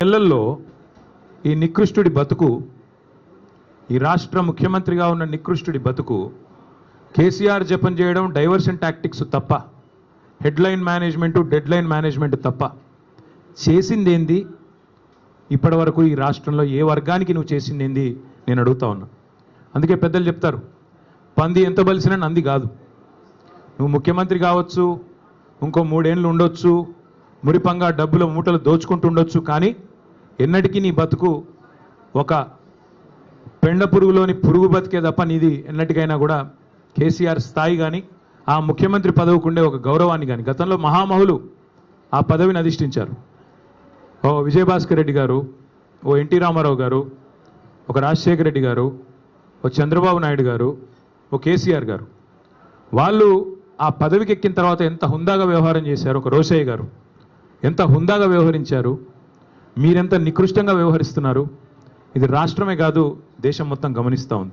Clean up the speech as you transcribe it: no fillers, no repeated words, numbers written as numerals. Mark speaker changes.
Speaker 1: నెలల్లో ఈ నికృష్టుడి బతుకు, ఈ రాష్ట్ర ముఖ్యమంత్రిగా ఉన్న నికృష్టుడి బతుకు కేసీఆర్ జపం చేయడం డైవర్షన్ టాక్టిక్స్ తప్ప, హెడ్లైన్ మేనేజ్మెంటు డెడ్లైన్ మేనేజ్మెంట్ తప్ప చేసింది ఏంది? ఇప్పటి వరకు ఈ రాష్ట్రంలో ఏ వర్గానికి నువ్వు చేసింది ఏంది నేను అడుగుతా ఉన్నా. అందుకే పెద్దలు చెప్తారు, పంది ఎంత బలిసినా నంది కాదు. నువ్వు ముఖ్యమంత్రి కావచ్చు, ఇంకో 3 ఏళ్ళు ఉండొచ్చు, మురిపంగా డబ్బుల మూటలు దోచుకుంటూ ఉండొచ్చు, కానీ ఎన్నటికీ నీ బతుకు ఒక పెండ పురుగులోని పురుగు బతికే తప్ప నీది ఎన్నటికైనా కూడా కేసీఆర్ స్థాయి కానీ ఆ ముఖ్యమంత్రి పదవికి ఉండే ఒక గౌరవాన్ని కానీ, గతంలో మహామహులు ఆ పదవిని అధిష్ఠించారు. ఓ విజయభాస్కర్ రెడ్డి గారు, ఓ ఎన్టీ రామారావు గారు, ఒక రాజశేఖర రెడ్డి గారు, ఓ చంద్రబాబు నాయుడు గారు, ఓ కేసీఆర్ గారు. వాళ్ళు ఆ పదవికి ఎక్కిన తర్వాత ఎంత హుందాగా వ్యవహారం చేశారు. ఒక రోషయ్య గారు ఎంత హుందాగా వ్యవహరించారు. మీరెంత నికృష్టంగా వ్యవహరిస్తున్నారు. ఇది రాష్ట్రమే కాదు, దేశం మొత్తం గమనిస్తూ ఉంది.